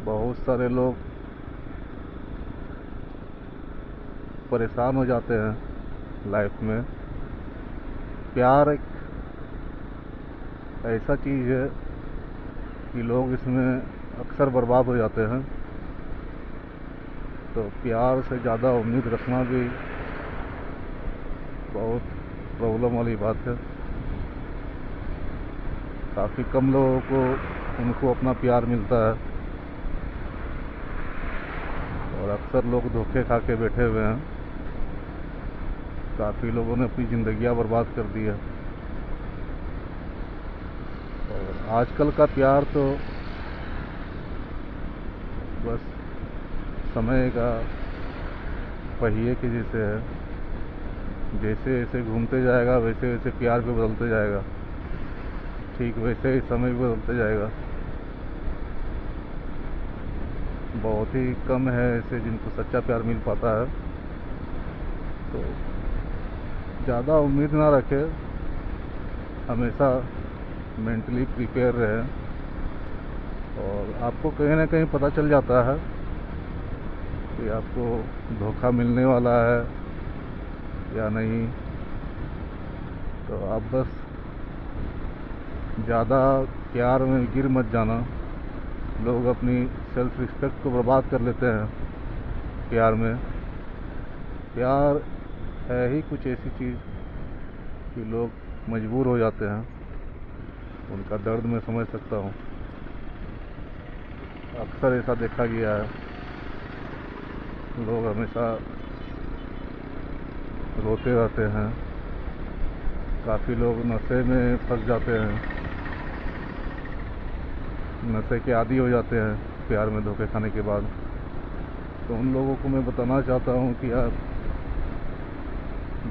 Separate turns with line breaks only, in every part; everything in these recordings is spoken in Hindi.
बहुत सारे लोग परेशान हो जाते हैं लाइफ में। प्यार एक ऐसा चीज़ है कि लोग इसमें अक्सर बर्बाद हो जाते हैं। तो प्यार से ज़्यादा उम्मीद रखना भी बहुत प्रॉब्लम वाली बात है। काफ़ी कम लोगों को उनको अपना प्यार मिलता है और अक्सर लोग धोखे खा के बैठे हुए हैं। काफ़ी लोगों ने अपनी ज़िंदगियां बर्बाद कर दी है। और आजकल का प्यार तो बस समय का पहिए के जैसे है। जैसे जैसे घूमते जाएगा वैसे वैसे प्यार भी बदलते जाएगा, ठीक वैसे ही समय भी बदलते जाएगा। बहुत ही कम है ऐसे जिनको सच्चा प्यार मिल पाता है। तो ज़्यादा उम्मीद ना रखें, हमेशा मेंटली प्रिपेयर रहें। और आपको कहीं ना कहीं पता चल जाता है कि आपको धोखा मिलने वाला है या नहीं। तो आप बस ज़्यादा प्यार में गिर मत जाना। लोग अपनी सेल्फ रिस्पेक्ट को बर्बाद कर लेते हैं प्यार में। प्यार है ही कुछ ऐसी चीज़ कि लोग मजबूर हो जाते हैं। उनका दर्द मैं समझ सकता हूँ। अक्सर ऐसा देखा गया है, लोग हमेशा रोते रहते हैं। काफ़ी लोग नशे में फंस जाते हैं, नशे के आदी हो जाते हैं प्यार में धोखे खाने के बाद। तो उन लोगों को मैं बताना चाहता हूँ कि यार,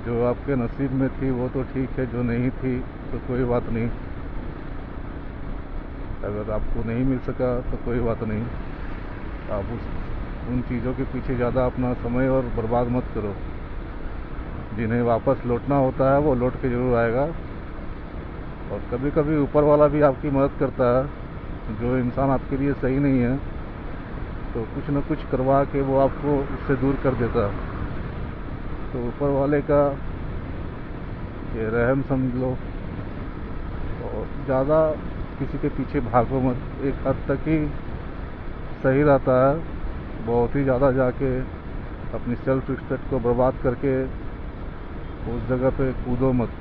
जो आपके नसीब में थी वो तो ठीक है, जो नहीं थी तो कोई बात नहीं। अगर आपको नहीं मिल सका तो कोई बात नहीं। आप उन चीज़ों के पीछे ज़्यादा अपना समय और बर्बाद मत करो। जिन्हें वापस लौटना होता है वो लौट के ज़रूर आएगा। और कभी कभी ऊपर वाला भी आपकी मदद करता है। जो इंसान आपके लिए सही नहीं है तो कुछ न कुछ करवा के वो आपको उससे दूर कर देता है। तो ऊपर वाले का ये रहम समझ लो। और ज़्यादा किसी के पीछे भागो मत। एक हद तक ही सही रहता है। बहुत ही ज़्यादा जाके अपनी सेल्फ रिस्पेक्ट को बर्बाद करके उस जगह पे कूदो मत।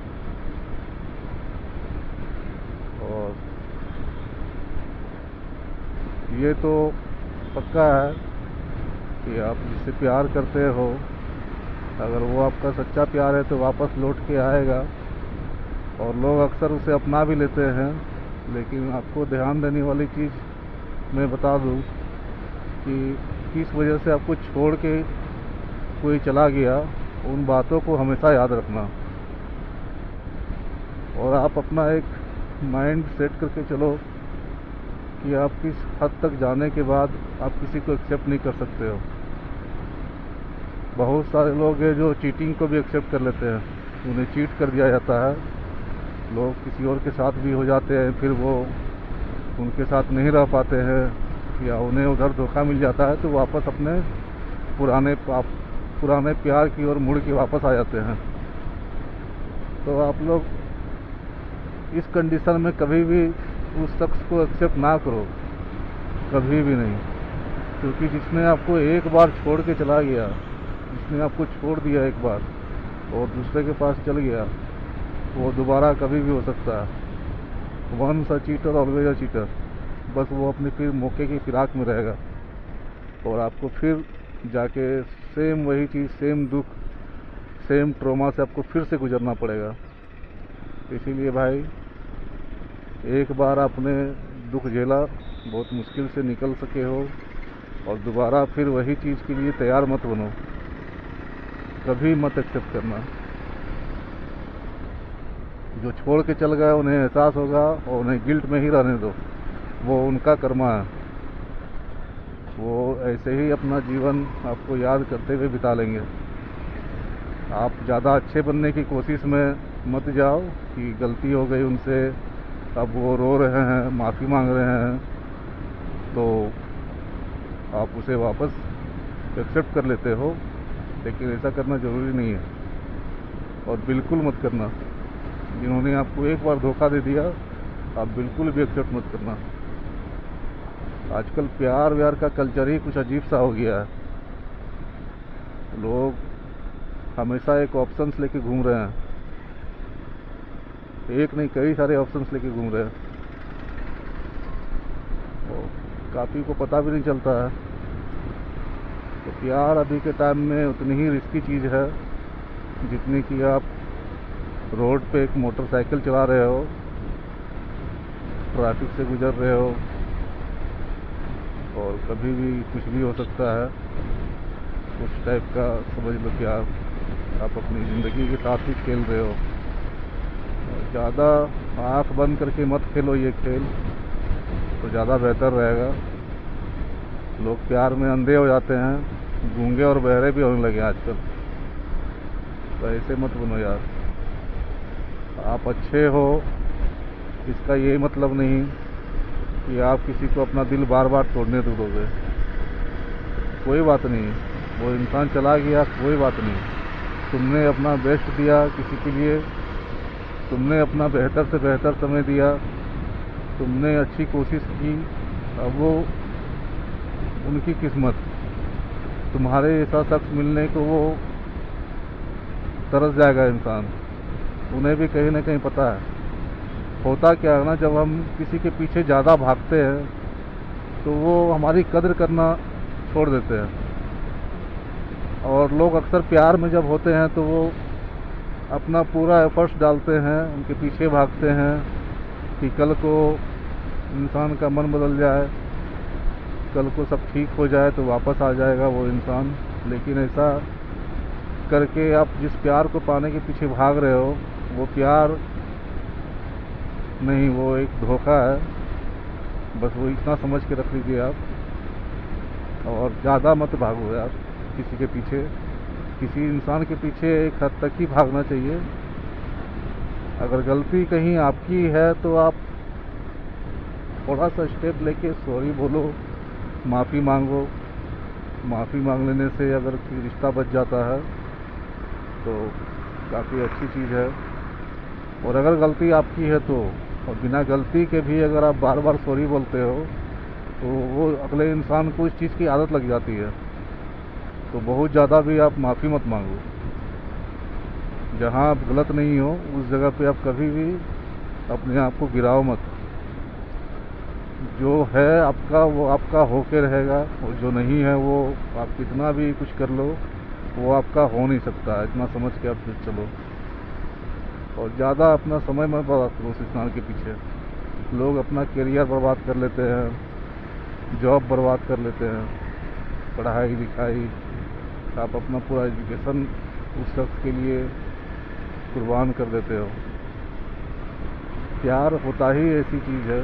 और ये तो पक्का है कि आप जिससे प्यार करते हो, अगर वो आपका सच्चा प्यार है तो वापस लौट के आएगा। और लोग अक्सर उसे अपना भी लेते हैं। लेकिन आपको ध्यान देने वाली चीज़ मैं बता दूं कि किस वजह से आपको छोड़ के कोई चला गया, उन बातों को हमेशा याद रखना। और आप अपना एक माइंड सेट करके चलो कि आप किस हद तक जाने के बाद आप किसी को एक्सेप्ट नहीं कर सकते हो। बहुत सारे लोग हैं जो चीटिंग को भी एक्सेप्ट कर लेते हैं, उन्हें चीट कर दिया जाता है। लोग किसी और के साथ भी हो जाते हैं, फिर वो उनके साथ नहीं रह पाते हैं या उन्हें उधर धोखा मिल जाता है तो वापस अपने पुराने प्यार की ओर मुड़ के वापस आ जाते हैं। तो आप लोग इस कंडीशन में कभी भी उस शख्स को एक्सेप्ट ना करो, कभी भी नहीं। क्योंकि जिसने आपको एक बार छोड़ के चला गया, जिसने आपको छोड़ दिया एक बार और दूसरे के पास चल गया, वो दोबारा कभी भी हो सकता है। Once a cheater always a cheater. बस वो अपनी फिर मौके की फिराक में रहेगा और आपको फिर जाके सेम वही चीज़, सेम दुख, सेम ट्रॉमा से आपको फिर से गुजरना पड़ेगा। इसीलिए भाई, एक बार आपने दुख झेला, बहुत मुश्किल से निकल सके हो और दोबारा फिर वही चीज़ के लिए तैयार मत बनो। कभी मत एक्सेप्ट करना। जो छोड़ के चल गए उन्हें एहसास होगा और उन्हें गिल्ट में ही रहने दो। वो उनका कर्मा है। वो ऐसे ही अपना जीवन आपको याद करते हुए बिता लेंगे। आप ज़्यादा अच्छे बनने की कोशिश में मत जाओ कि गलती हो गई उनसे, अब वो रो रहे हैं, माफ़ी मांग रहे हैं तो आप उसे वापस एक्सेप्ट कर लेते हो, लेकिन ऐसा करना ज़रूरी नहीं है और बिल्कुल मत करना। जिन्होंने आपको एक बार धोखा दे दिया, आप बिल्कुल भी एक्सेप्ट मत करना। आजकल प्यार व्यार का कल्चर ही कुछ अजीब सा हो गया है। लोग हमेशा एक ऑप्शंस लेके घूम रहे हैं, एक नहीं कई सारे ऑप्शंस लेके घूम रहे हैं। और काफ़ी को पता भी नहीं चलता है। तो प्यार अभी के टाइम में उतनी ही रिस्की चीज़ है जितनी कि आप रोड पे एक मोटरसाइकिल चला रहे हो, ट्रैफिक से गुजर रहे हो और कभी भी कुछ भी हो सकता है। उस टाइप का समझ लो प्यार। आप अपनी ज़िंदगी के साथ ही खेल रहे हो। ज़्यादा आँख बंद करके मत खेलो ये खेल, तो ज़्यादा बेहतर रहेगा। लोग प्यार में अंधे हो जाते हैं, गूंगे और बहरे भी होने लगे आजकल। तो ऐसे मत बनो यार। आप अच्छे हो इसका ये मतलब नहीं कि आप किसी को अपना दिल बार बार तोड़ने दोगे। कोई बात नहीं, वो इंसान चला गया, कोई बात नहीं। तुमने अपना बेस्ट दिया किसी के लिए, तुमने अपना बेहतर से बेहतर समय दिया, तुमने अच्छी कोशिश की। अब वो उनकी किस्मत, तुम्हारे ऐसा शख्स मिलने को वो तरस जाएगा इंसान। उन्हें भी कहीं ना कहीं पता है। होता क्या है ना, जब हम किसी के पीछे ज़्यादा भागते हैं तो वो हमारी कद्र करना छोड़ देते हैं। और लोग अक्सर प्यार में जब होते हैं तो वो अपना पूरा एफर्ट्स डालते हैं, उनके पीछे भागते हैं कि कल को इंसान का मन बदल जाए, कल को सब ठीक हो जाए तो वापस आ जाएगा वो इंसान। लेकिन ऐसा करके आप जिस प्यार को पाने के पीछे भाग रहे हो, वो प्यार नहीं, वो एक धोखा है। बस वो इतना समझ के रख लीजिए आप। और ज़्यादा मत भागो यार किसी के पीछे। किसी इंसान के पीछे एक हद तक ही भागना चाहिए। अगर गलती कहीं आपकी है तो आप थोड़ा सा स्टेप लेके सॉरी बोलो, माफ़ी मांगो। माफ़ी मांग लेने से अगर कोई रिश्ता बच जाता है तो काफ़ी अच्छी चीज़ है। और अगर गलती आपकी है तो, और बिना गलती के भी अगर आप बार बार सॉरी बोलते हो तो वो अगले इंसान को इस चीज़ की आदत लग जाती है। तो बहुत ज़्यादा भी आप माफ़ी मत मांगो। जहाँ आप गलत नहीं हो उस जगह पे आप कभी भी अपने आप को गिराओ मत। जो है आपका वो आपका होके रहेगा, और जो नहीं है वो आप कितना भी कुछ कर लो वो आपका हो नहीं सकता। इतना समझ के आप चलो। और ज़्यादा अपना समय मत बर्बाद करो उस इंसान के पीछे। लोग अपना करियर बर्बाद कर लेते हैं, जॉब बर्बाद कर लेते हैं, पढ़ाई लिखाई। आप अपना पूरा एजुकेशन उस शख्स के लिए कुर्बान कर देते हो। प्यार होता ही ऐसी चीज़ है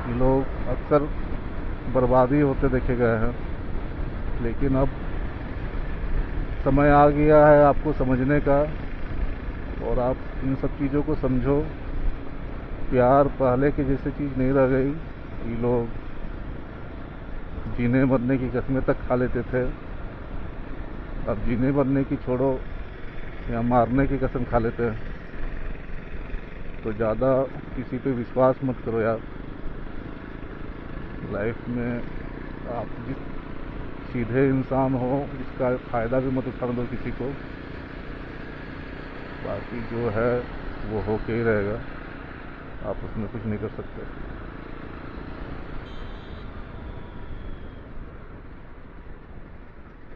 कि लोग अक्सर बर्बादी होते देखे गए हैं। लेकिन अब समय आ गया है आपको समझने का, और आप इन सब चीज़ों को समझो। प्यार पहले के जैसे चीज़ नहीं रह गई। ये लोग जीने मरने की कस्में तक खा लेते थे, अब जीने मरने की छोड़ो या मारने की कसम खा लेते हैं। तो ज़्यादा किसी पे विश्वास मत करो यार। लाइफ में आप जिस सीधे इंसान हो, इसका फ़ायदा भी मत उठाने दो किसी को। बाकी जो है वो होके ही रहेगा, आप उसमें कुछ नहीं कर सकते।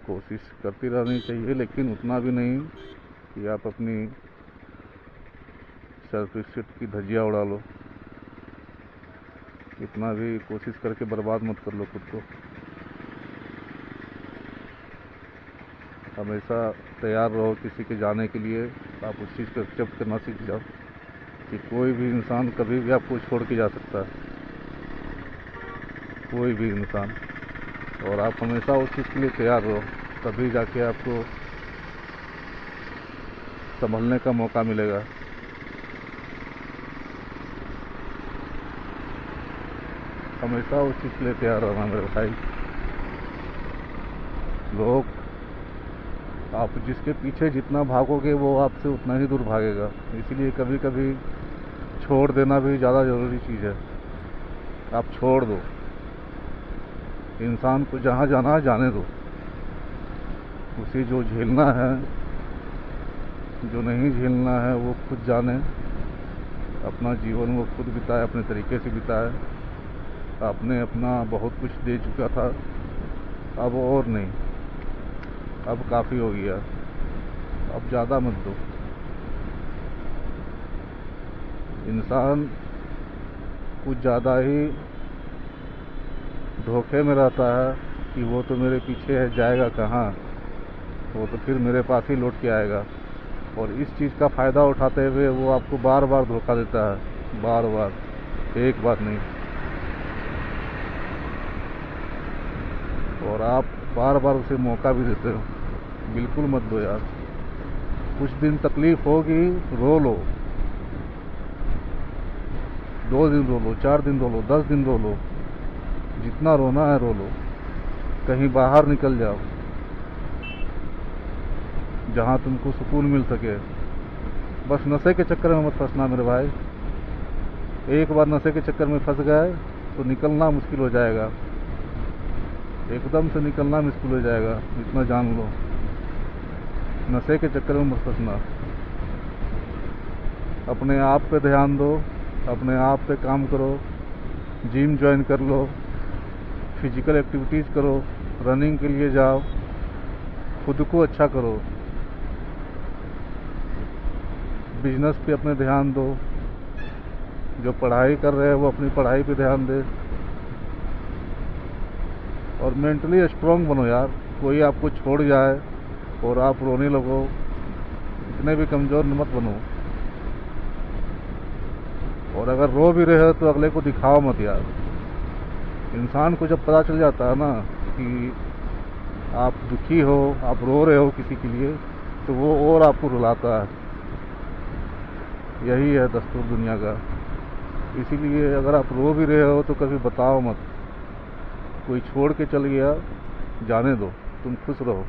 कोशिश करती रहनी चाहिए, लेकिन उतना भी नहीं कि आप अपनी सेल्फ रिस्पेक्ट की धज्जियाँ उड़ा लो। इतना भी कोशिश करके बर्बाद मत कर लो खुद को। हमेशा तैयार रहो किसी के जाने के लिए। आप उस चीज़ को एक्सेप्ट करना सीख जाओ कि कोई भी इंसान कभी भी आपको छोड़ के जा सकता है, कोई भी इंसान। और आप हमेशा उस चीज़ के लिए तैयार रहो, तभी जाके आपको संभलने का मौका मिलेगा। हमेशा उस चीज़ के लिए तैयार रहना मेरे भाई। लोग, आप जिसके पीछे जितना भागोगे वो आपसे उतना ही दूर भागेगा। इसीलिए कभी कभी छोड़ देना भी ज़्यादा ज़रूरी चीज़ है। आप छोड़ दो, इंसान को जहाँ जाना है जाने दो। उसे जो झेलना है, जो नहीं झेलना है वो खुद जाने। अपना जीवन वो खुद बिताए, अपने तरीके से बिताए। आपने अपना बहुत कुछ दे चुका था, अब और नहीं, अब काफ़ी हो गया, अब ज़्यादा मत दो। इंसान कुछ ज़्यादा ही धोखे में रहता है कि वो तो मेरे पीछे है, जाएगा कहाँ, वो तो फिर मेरे पास ही लौट के आएगा। और इस चीज़ का फ़ायदा उठाते हुए वो आपको बार बार धोखा देता है, बार बार, एक बार नहीं। और आप बार बार उसे मौका भी देते हो। बिल्कुल मत दो यार। कुछ दिन तकलीफ होगी, रो लो, 2 दिन रो लो, 4 दिन रो लो, 10 दिन रो लो, जितना रोना है रो लो। कहीं बाहर निकल जाओ जहाँ तुमको सुकून मिल सके। बस नशे के चक्कर में मत फंसना मेरे भाई। एक बार नशे के चक्कर में फंस गए तो निकलना मुश्किल हो जाएगा, एकदम से निकलना मुश्किल हो जाएगा, इतना जान लो। नशे के चक्कर में मत फंसना। अपने आप पे ध्यान दो, अपने आप पे काम करो, जिम ज्वाइन कर लो, फिजिकल एक्टिविटीज़ करो, रनिंग के लिए जाओ, खुद को अच्छा करो। बिजनेस पे अपने ध्यान दो, जो पढ़ाई कर रहे हैं वो अपनी पढ़ाई पे ध्यान दे। और मेंटली स्ट्रांग बनो यार। कोई आपको छोड़ जाए और आप रोने लगो, इतने भी कमज़ोर मत बनो। और अगर रो भी रहे हो तो अगले को दिखाओ मत यार। इंसान को जब पता चल जाता है ना कि आप दुखी हो, आप रो रहे हो किसी के लिए, तो वो और आपको रुलाता है। यही है दस्तूर दुनिया का। इसीलिए अगर आप रो भी रहे हो तो कभी बताओ मत। कोई छोड़ के चल गया, जाने दो, तुम खुश रहो।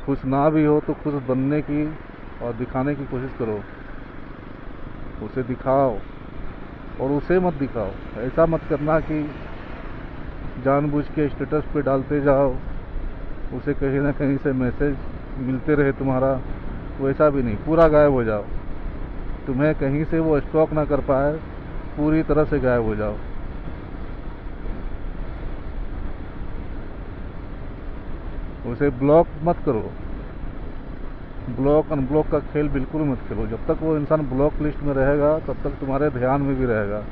खुश ना भी हो तो खुश बनने की और दिखाने की कोशिश करो। उसे दिखाओ और उसे मत दिखाओ। ऐसा मत करना कि जानबूझ के स्टेटस पे डालते जाओ, उसे कहीं ना कहीं से मैसेज मिलते रहे तुम्हारा। वैसा भी नहीं, पूरा गायब हो जाओ। तुम्हें कहीं से वो स्टॉक ना कर पाए, पूरी तरह से गायब हो जाओ। उसे ब्लॉक मत करो। ब्लॉक अनब्लॉक का खेल बिल्कुल मत खेलो। जब तक वो इंसान ब्लॉक लिस्ट में रहेगा तब तक तुम्हारे ध्यान में भी रहेगा।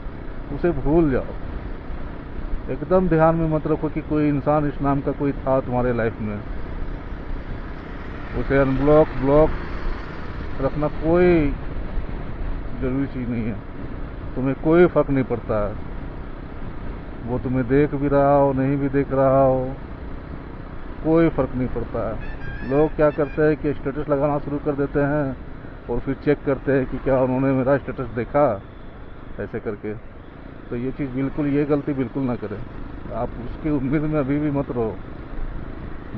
उसे भूल जाओ, एकदम ध्यान में मत रखो कि कोई इंसान इस नाम का कोई था तुम्हारे लाइफ में। उसे अनब्लॉक, ब्लॉक रखना कोई जरूरी चीज़ नहीं है। तुम्हें कोई फर्क नहीं पड़ता है, वो तुम्हें देख भी रहा हो नहीं भी देख रहा हो, कोई फर्क नहीं पड़ता है। लोग क्या करते हैं कि स्टेटस लगाना शुरू कर देते हैं और फिर चेक करते हैं कि क्या उन्होंने मेरा स्टेटस देखा, ऐसे करके। तो ये चीज़ बिल्कुल, ये गलती बिल्कुल ना करें। आप उसकी उम्मीद में अभी भी मत रहो,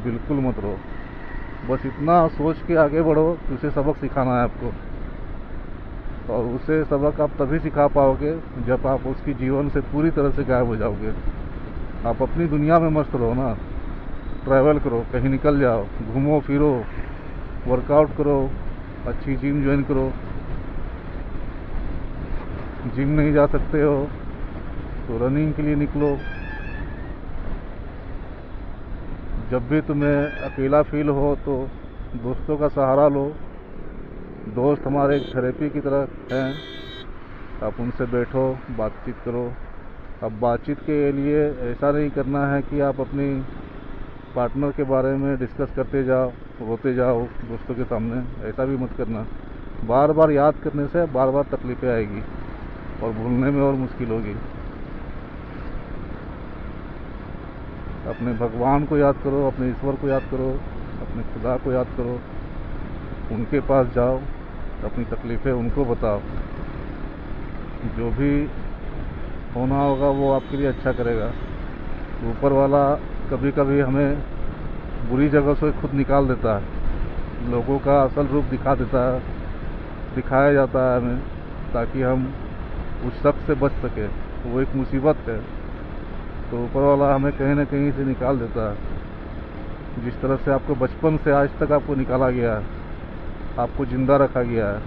बिल्कुल मत रहो। बस इतना सोच के आगे बढ़ो कि उसे सबक सिखाना है आपको। और उसे सबक आप तभी सिखा पाओगे जब आप उसकी जीवन से पूरी तरह से गायब हो जाओगे। आप अपनी दुनिया में मस्त रहो ना, ट्रैवल करो, कहीं निकल जाओ, घूमो फिरो, वर्कआउट करो, अच्छी जिम ज्वाइन करो। जिम नहीं जा सकते हो तो रनिंग के लिए निकलो। जब भी तुम्हें अकेला फील हो तो दोस्तों का सहारा लो। दोस्त हमारे एक थेरेपी की तरह हैं, आप उनसे बैठो, बातचीत करो। अब बातचीत के लिए ऐसा नहीं करना है कि आप अपनी पार्टनर के बारे में डिस्कस करते जाओ, रोते जाओ दोस्तों के सामने, ऐसा भी मत करना। बार बार याद करने से बार बार तकलीफें आएगी और भूलने में और मुश्किल होगी। अपने भगवान को याद करो, अपने ईश्वर को याद करो, अपने खुदा को याद करो, उनके पास जाओ, अपनी तकलीफ़ें उनको बताओ। जो भी होना होगा वो आपके लिए अच्छा करेगा। ऊपर वाला कभी कभी हमें बुरी जगह से खुद निकाल देता है, लोगों का असल रूप दिखाया जाता है हमें, ताकि हम उस शख्स से बच सके। वो एक मुसीबत है, तो ऊपर वाला हमें कहीं ना कहीं से निकाल देता है। जिस तरह से आपको बचपन से आज तक आपको निकाला गया है, आपको जिंदा रखा गया है,